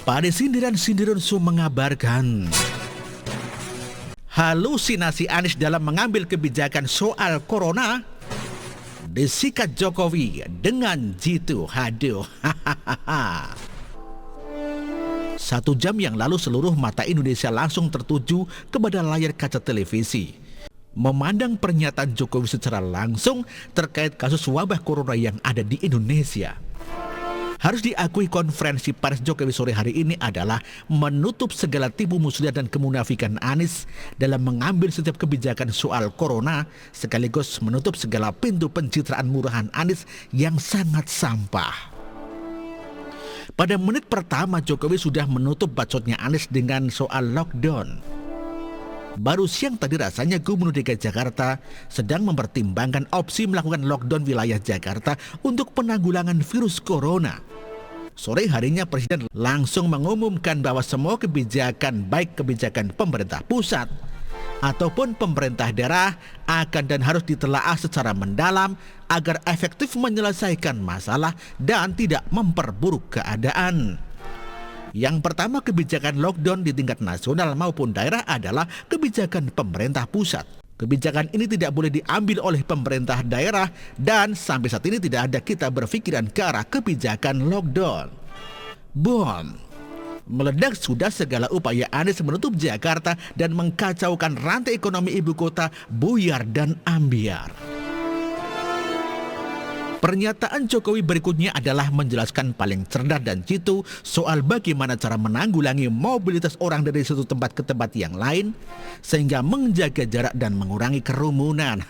Pada sindiran-sindiran mengabarkan halusinasi Anies dalam mengambil kebijakan soal corona disikat Jokowi dengan jitu. Haduh. 1 jam yang lalu seluruh mata Indonesia langsung tertuju kepada layar kaca televisi, memandang pernyataan Jokowi secara langsung terkait kasus wabah corona yang ada di Indonesia. Harus diakui konferensi pers Jokowi sore hari ini adalah menutup segala tipu muslihat dan kemunafikan Anies dalam mengambil setiap kebijakan soal corona, sekaligus menutup segala pintu pencitraan murahan Anies yang sangat sampah. Pada menit pertama Jokowi sudah menutup bacotnya Anies dengan soal lockdown. Baru siang tadi rasanya Gubernur DKI Jakarta sedang mempertimbangkan opsi melakukan lockdown wilayah Jakarta untuk penanggulangan virus corona. Sore harinya Presiden langsung mengumumkan bahwa semua kebijakan, baik kebijakan pemerintah pusat ataupun pemerintah daerah, akan dan harus ditelaah secara mendalam agar efektif menyelesaikan masalah dan tidak memperburuk keadaan. Yang pertama, kebijakan lockdown di tingkat nasional maupun daerah adalah kebijakan pemerintah pusat. Kebijakan ini tidak boleh diambil oleh pemerintah daerah dan sampai saat ini tidak ada kita berpikiran ke arah kebijakan lockdown. Bom. Meledak sudah segala upaya Anies menutup Jakarta dan mengkacaukan rantai ekonomi ibu kota buyar dan ambiar. Pernyataan Jokowi berikutnya adalah menjelaskan paling cerdas dan jitu soal bagaimana cara menanggulangi mobilitas orang dari satu tempat ke tempat yang lain sehingga menjaga jarak dan mengurangi kerumunan.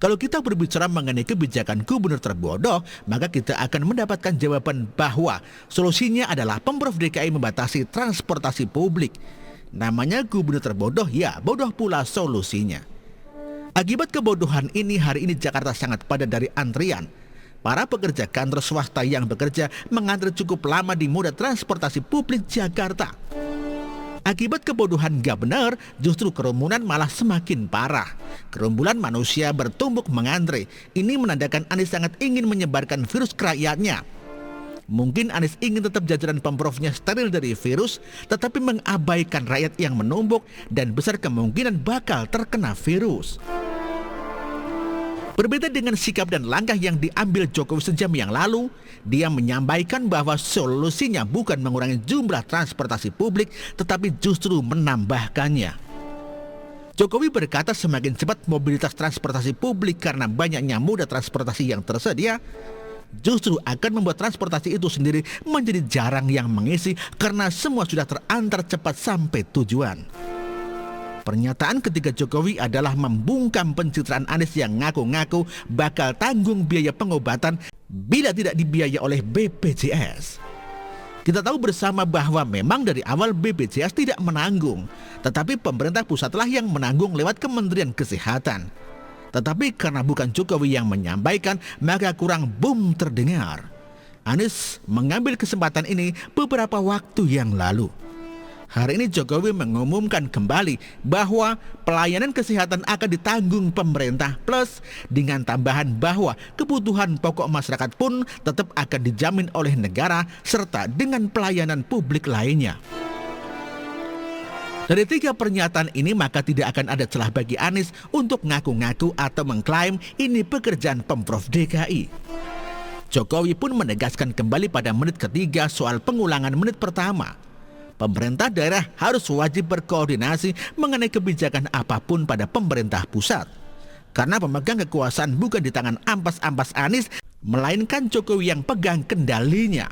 Kalau kita berbicara mengenai kebijakan gubernur terbodoh, maka kita akan mendapatkan jawaban bahwa solusinya adalah Pemprov DKI membatasi transportasi publik. Namanya gubernur terbodoh, ya bodoh pula solusinya. Akibat kebodohan ini, hari ini Jakarta sangat padat dari antrian. Para pekerja kantor swasta yang bekerja mengantri cukup lama di moda transportasi publik Jakarta. Akibat kebodohan gak benar, justru kerumunan malah semakin parah. Kerumbulan manusia bertumbuk mengantri. Ini menandakan Anies sangat ingin menyebarkan virus ke rakyatnya. Mungkin Anies ingin tetap jajaran Pemprovnya steril dari virus, tetapi mengabaikan rakyat yang menumbuk dan besar kemungkinan bakal terkena virus. Berbeda dengan sikap dan langkah yang diambil Jokowi sejam yang lalu, dia menyampaikan bahwa solusinya bukan mengurangi jumlah transportasi publik, tetapi justru menambahkannya. Jokowi berkata semakin cepat mobilitas transportasi publik karena banyaknya moda transportasi yang tersedia, justru akan membuat transportasi itu sendiri menjadi jarang yang mengisi karena semua sudah terantar cepat sampai tujuan. Pernyataan ketiga Jokowi adalah membungkam pencitraan Anies yang ngaku-ngaku bakal tanggung biaya pengobatan bila tidak dibiayai oleh BPJS. Kita tahu bersama bahwa memang dari awal BPJS tidak menanggung, tetapi pemerintah pusatlah yang menanggung lewat Kementerian Kesehatan. Tetapi karena bukan Jokowi yang menyampaikan, maka kurang boom terdengar. Anies mengambil kesempatan ini beberapa waktu yang lalu. Hari ini Jokowi mengumumkan kembali bahwa pelayanan kesehatan akan ditanggung pemerintah plus dengan tambahan bahwa kebutuhan pokok masyarakat pun tetap akan dijamin oleh negara serta dengan pelayanan publik lainnya. Dari 3 pernyataan ini maka tidak akan ada celah bagi Anies untuk ngaku-ngaku atau mengklaim ini pekerjaan Pemprov DKI. Jokowi pun menegaskan kembali pada menit ketiga soal pengulangan menit pertama. Pemerintah daerah harus wajib berkoordinasi mengenai kebijakan apapun pada pemerintah pusat. Karena pemegang kekuasaan bukan di tangan ampas-ampas Anies, melainkan Jokowi yang pegang kendalinya.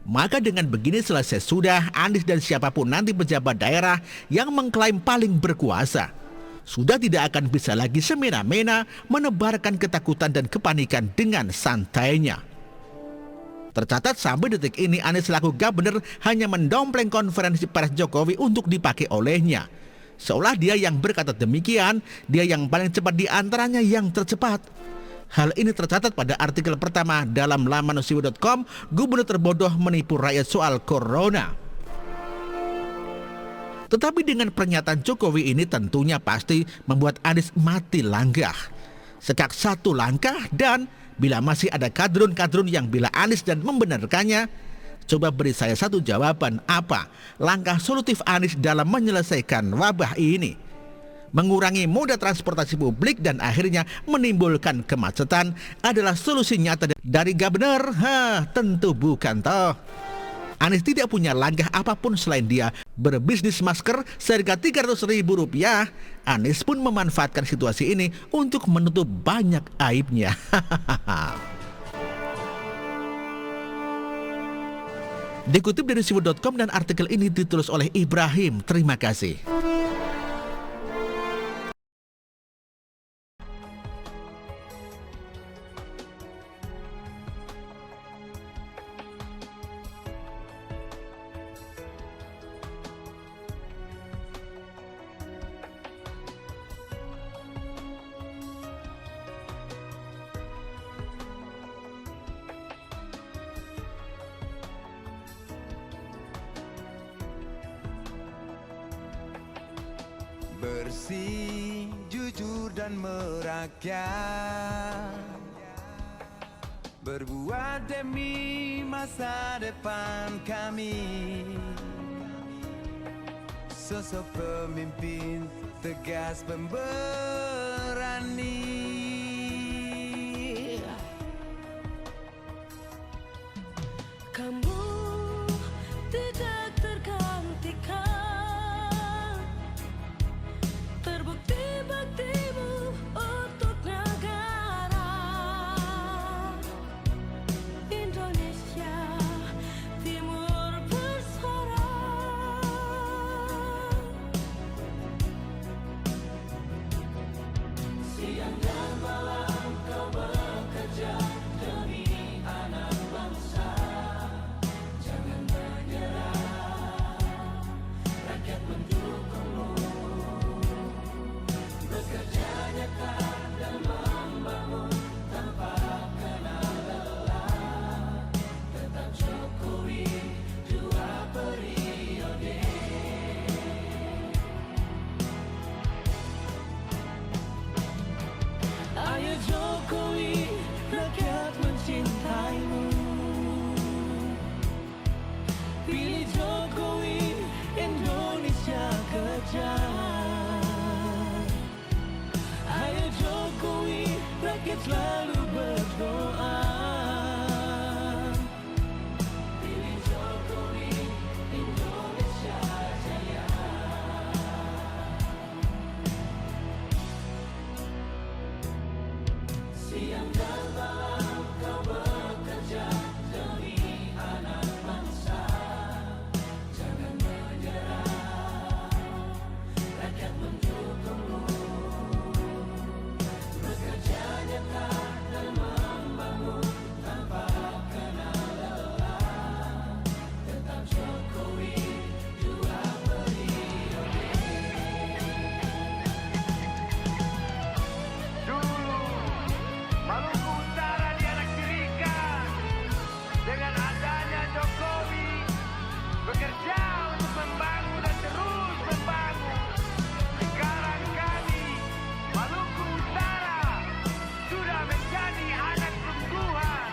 Maka dengan begini selesai sudah Anies dan siapapun nanti pejabat daerah yang mengklaim paling berkuasa sudah tidak akan bisa lagi semena-mena menebarkan ketakutan dan kepanikan dengan santainya. Tercatat sampai detik ini Anies selaku gubernur hanya mendompleng konferensi pers Jokowi untuk dipakai olehnya. Seolah dia yang berkata demikian, dia yang paling cepat di antaranya yang tercepat. Hal ini tercatat pada artikel pertama dalam laman siwo.com, Gubernur terbodoh menipu rakyat soal corona. Tetapi dengan pernyataan Jokowi ini tentunya pasti membuat Anies mati langgah. Sekak satu langkah dan bila masih ada kadrun-kadrun yang bila Anies dan membenarkannya, Coba beri saya satu jawaban, apa langkah solutif Anies dalam menyelesaikan wabah ini? Mengurangi moda transportasi publik dan akhirnya menimbulkan kemacetan adalah solusi nyata dari gubernur? Tentu bukan toh. Anies tidak punya langkah apapun selain dia berbisnis masker seharga Rp300.000. Anies pun memanfaatkan situasi ini untuk menutup banyak aibnya. Dikutip dari siwut.com dan artikel ini ditulis oleh Ibrahim. Terima kasih. Bersih, jujur dan merakyat, berbuat demi masa depan kami. Sosok pemimpin tegas pemberani. Kamu tidak tergantikan, terbukti baktimu untuk negara Indonesia Timur bersuara. Siang dan malam kau bekerja demi anak bangsa. Jangan menyerah, rakyat mendukungmu. Bekerja nyata dan membangun tanpa kenal lelah. Tetap Jokowi 2 periode. Ayo Jokowi, rakyat mencintaimu. Pilih Jokowi, Indonesia kerja. Ayo Jokowi, rakyat selalu berdoa. Pilih Jokowi, Indonesia jaya. Siang dan malam kau bekerja demi anak bangsa. Jangan menyerah, rakyat mendukungmu. Bekerja nyata dan membangun tanpa kenal lelah. Tetap Jokowi 2 periode. Dulu, Maluku Utara dianaktirikan. Dengan adanya Jokowi, bekerja untuk membangun dan terus membangun. Sekarang kami, Maluku Utara, sudah menjadi anak sungguhan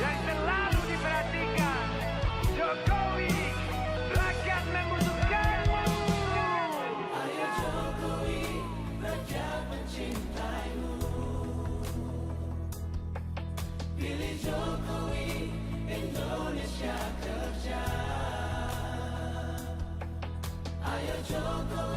yang selalu diperhatikan. Jokowi, rakyat membutuhkanmu. Ayo Jokowi, rakyat mencintaimu. Pilih Jokowi, Indonesia kerja. Ayo Jokowi.